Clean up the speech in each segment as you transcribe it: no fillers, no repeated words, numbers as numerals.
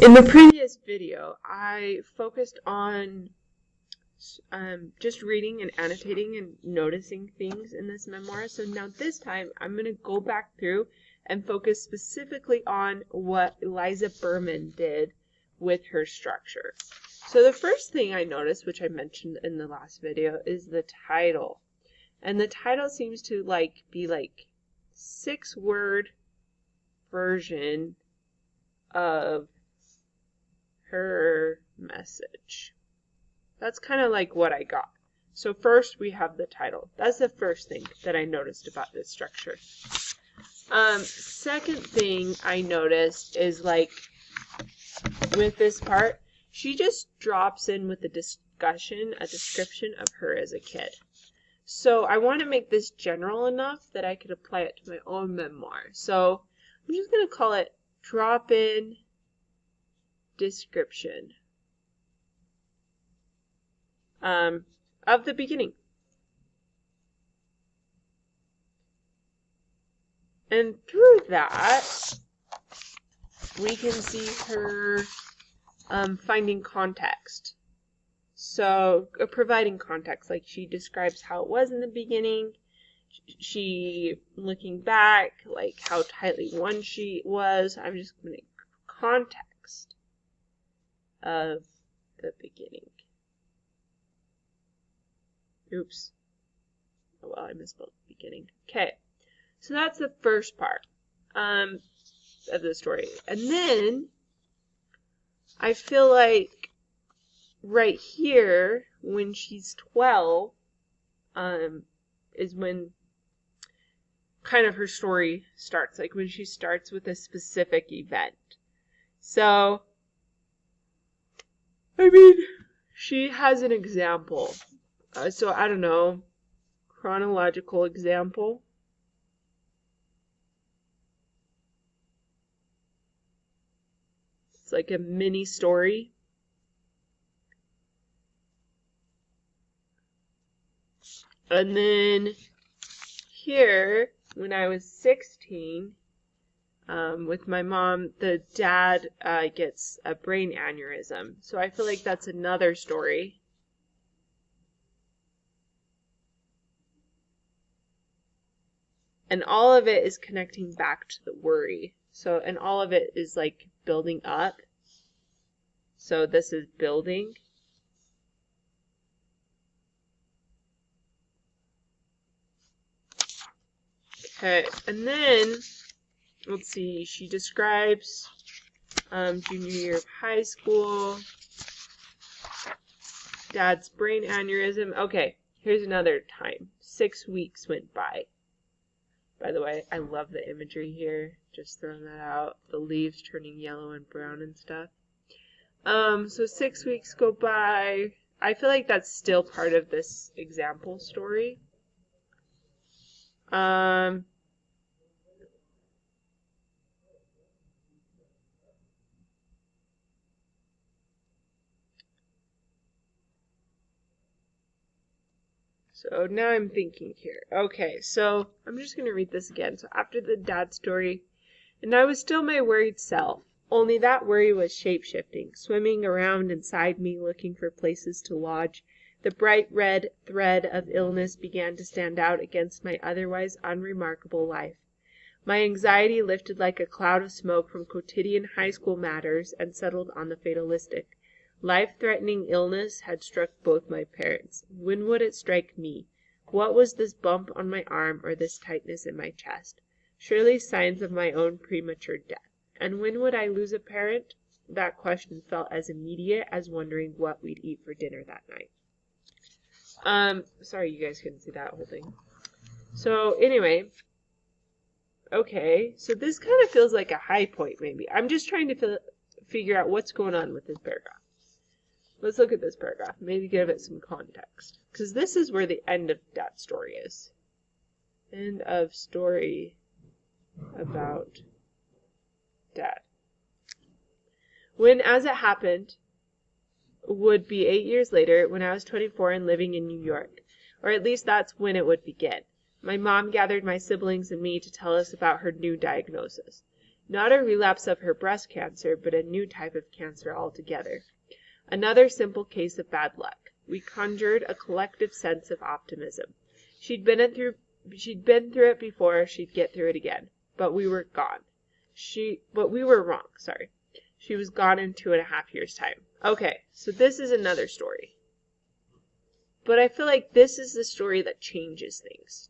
In the previous video, I focused on just reading and annotating and noticing things in this memoir. So now this time, I'm going to go back through and focus specifically on what Eliza Berman did with her structure. So the first thing I noticed, which I mentioned in the last video, is the title. And the title seems to be 6-word version of her message. That's kind of like what I got. So first we have the title. That's the first thing that I noticed about this structure. Second thing I noticed is with this part, she just drops in with a description of her as a kid. So I want to make this general enough that I could apply it to my own memoir. So I'm just going to call it drop-in description of the beginning. And through that, we can see her finding context. So providing context, like she describes how it was in the beginning. She, looking back, like how tightly won she was. I'm just going to context of the beginning. Oops. Oh, well, I misspelled beginning. Okay. So that's the first part of the story. And then I feel like right here, when she's 12, is when kind of her story starts. Like when she starts with a specific event. So, I mean, she has an example. So I don't know, chronological example. It's like a mini story. And then here, when I was 16, with my mom, the dad gets a brain aneurysm. So I feel like that's another story. And all of it is connecting back to the worry. So, and all of it is like building up. So this is building. Okay, and then, let's see, she describes junior year of high school, dad's brain aneurysm. Okay, here's another time. 6 weeks went by. By the way, I love the imagery here. Just throwing that out. The leaves turning yellow and brown and stuff. So 6 weeks go by. I feel like that's still part of this example story. So now I'm thinking here. Okay, so I'm just going to read this again. So after the dad story, and I was still my worried self, only that worry was shape-shifting, swimming around inside me looking for places to lodge. The bright red thread of illness began to stand out against my otherwise unremarkable life. My anxiety lifted like a cloud of smoke from quotidian high school matters and settled on the fatalistic. Life-threatening illness had struck both my parents. When would it strike me? What was this bump on my arm or this tightness in my chest? Surely signs of my own premature death. And when would I lose a parent? That question felt as immediate as wondering what we'd eat for dinner that night. Sorry you guys couldn't see that whole thing. So anyway, okay, so this kind of feels like a high point maybe. I'm just trying to figure out what's going on with this paragraph. Let's look at this paragraph, maybe give it some context. Because this is where the end of Dad's story is. End of story about Dad. When, as it happened, would be 8 years later, when I was 24 and living in New York. Or at least that's when it would begin. My mom gathered my siblings and me to tell us about her new diagnosis. Not a relapse of her breast cancer, but a new type of cancer altogether. Another simple case of bad luck. We conjured a collective sense of optimism. She'd been through it before, she'd get through it again. But we were wrong, sorry. She was gone in 2.5 years' time. Okay, so this is another story. But I feel like this is the story that changes things.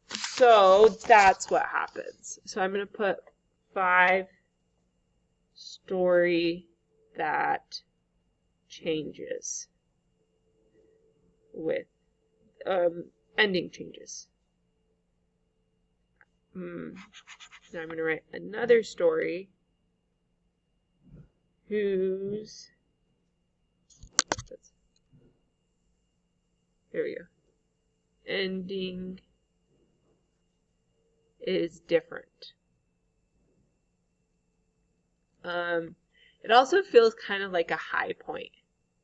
So that's what happens. So I'm going to put 5 story that changes with ending changes. Now I'm going to write another story whose, there we go, ending is different. It also feels kind of like a high point,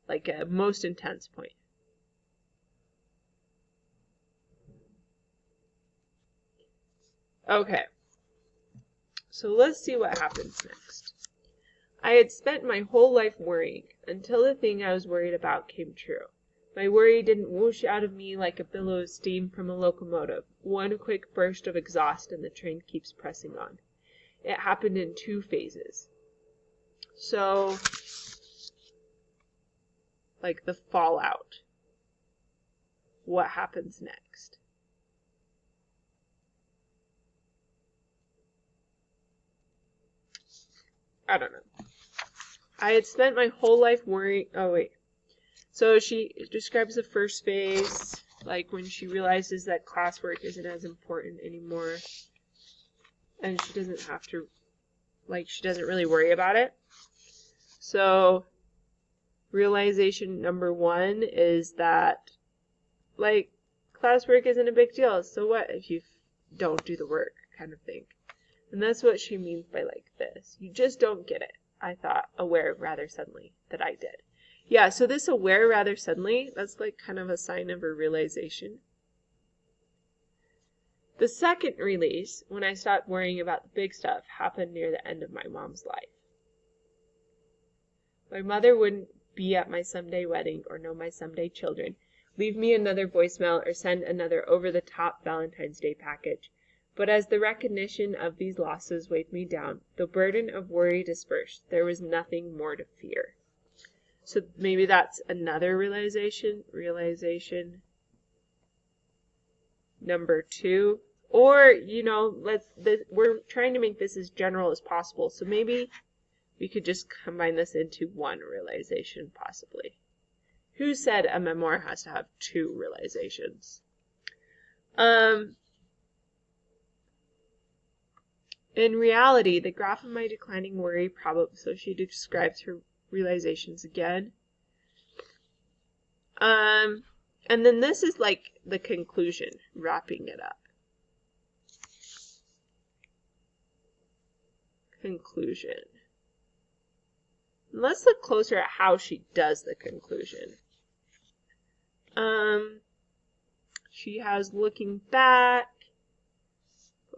like a most intense point. Okay, so let's see what happens next. I had spent my whole life worrying, until the thing I was worried about came true. My worry didn't whoosh out of me like a billow of steam from a locomotive, one quick burst of exhaust and the train keeps pressing on. It happened in 2 phases. So, like the fallout. What happens next? I don't know. I had spent my whole life worrying. Oh, wait. So she describes the first phase, like when she realizes that classwork isn't as important anymore. And she doesn't have to, like, she doesn't really worry about it. So, realization number 1 is that, like, classwork isn't a big deal. So what if you don't do the work, kind of thing. And that's what she means by, like, this. You just don't get it. I thought, aware rather suddenly that I did. Yeah, so this aware rather suddenly, that's like kind of a sign of a realization. The second release, when I stopped worrying about the big stuff, happened near the end of my mom's life. My mother wouldn't be at my someday wedding or know my someday children, leave me another voicemail or send another over-the-top Valentine's Day package. But as the recognition of these losses weighed me down, the burden of worry dispersed. There was nothing more to fear. So maybe that's another realization. Realization number 2. Or, you know, we're trying to make this as general as possible. So maybe we could just combine this into 1 realization, possibly. Who said a memoir has to have 2 realizations? In reality, the graph of my declining worry probably, so she describes her realizations again. And then this is like the conclusion, wrapping it up. Conclusion. And let's look closer at how she does the conclusion. She has looking back.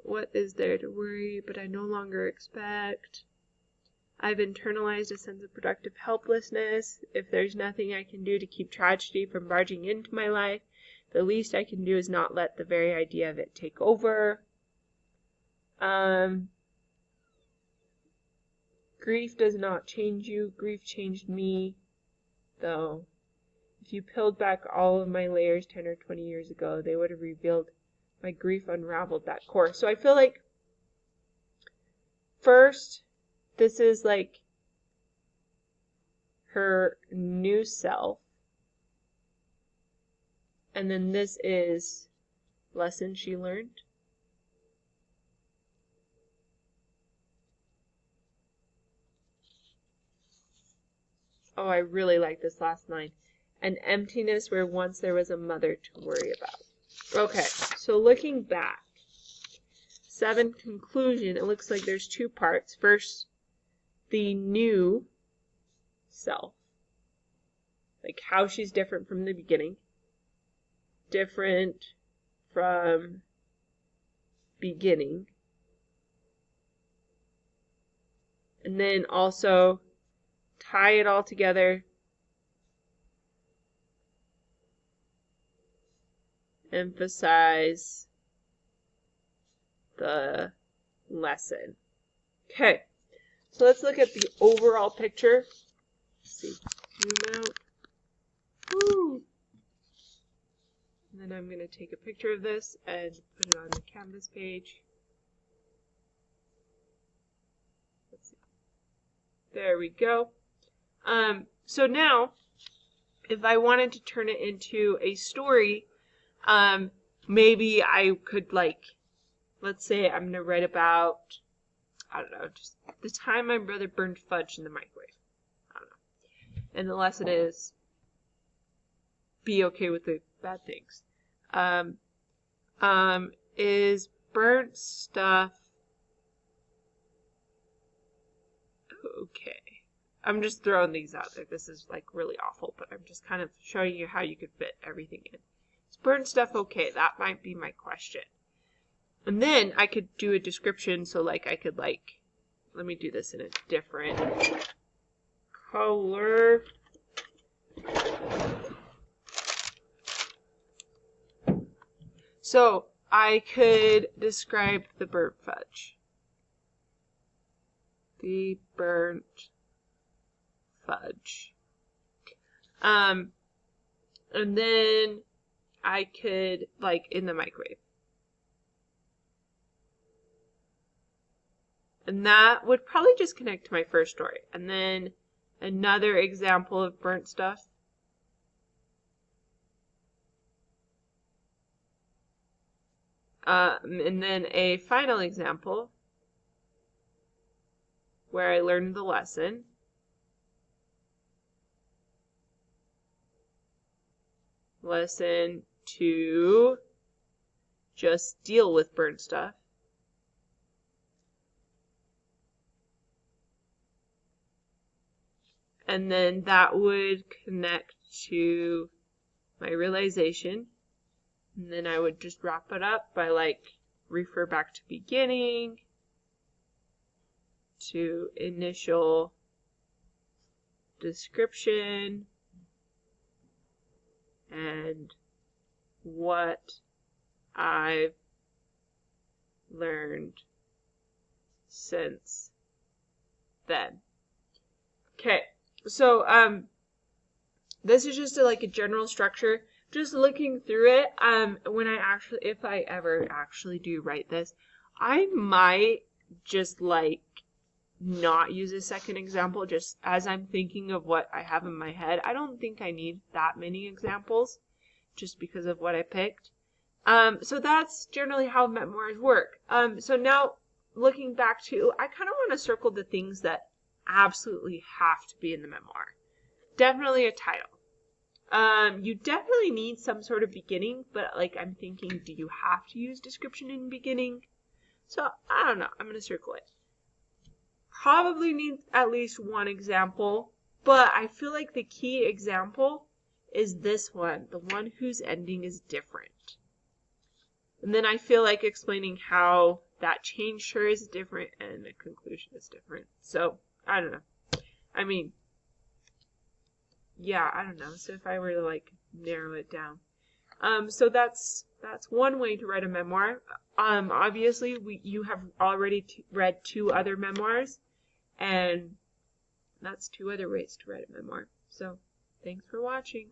What is there to worry, but I no longer expect. I've internalized a sense of productive helplessness. If there's nothing I can do to keep tragedy from barging into my life, the least I can do is not let the very idea of it take over. Grief does not change you. Grief changed me, though. If you peeled back all of my layers 10 or 20 years ago, they would have revealed my grief unraveled that core. So I feel like, first, this is like her new self. And then this is lesson she learned. Oh, I really like this last line. An emptiness where once there was a mother to worry about. Okay, so looking back. 7, conclusion. It looks like there's 2 parts. First, the new self. Like how she's different from the beginning. Different from beginning. And then also tie it all together. Emphasize the lesson. Okay, so let's look at the overall picture. Let's see, zoom out. Woo. And then I'm going to take a picture of this and put it on the Canvas page. Let's see. There we go. So now, if I wanted to turn it into a story, maybe I could, like, let's say I'm going to write about, I don't know, just the time my brother burned fudge in the microwave. I don't know. And the lesson is, be okay with the bad things. Is burnt stuff okay? I'm just throwing these out there. This is like really awful, but I'm just kind of showing you how you could fit everything in. Is burnt stuff okay? That might be my question. And then I could do a description, so like I could like, let me do this in a different color. So I could describe the burnt fudge. The burnt fudge. And then I could, like, in the microwave. And that would probably just connect to my first story. And then another example of burnt stuff. And then a final example where I learned the lesson. Lesson 2, just deal with burnt stuff. And then that would connect to my realization. And then I would just wrap it up by, like, refer back to beginning, to initial description, and what I've learned since then. Okay, so this is just like a general structure. Just looking through it, when I actually, if I ever actually do write this, I might just like not use a second example just as I'm thinking of what I have in my head. I don't think I need that many examples just because of what I picked. So that's generally how memoirs work. So now looking back to, I kind of want to circle the things that absolutely have to be in the memoir. Definitely a title. You definitely need some sort of beginning, but like I'm thinking, do you have to use description in the beginning? So I don't know. I'm going to circle it. Probably need at least one example, but I feel like the key example is this one, the one whose ending is different. And then I feel like explaining how that changed her is different and the conclusion is different. So I don't know. I mean, yeah, I don't know. So if I were to like narrow it down, so that's one way to write a memoir. Obviously, you have already read 2 other memoirs, and that's 2 other ways to write a memoir. So thanks for watching.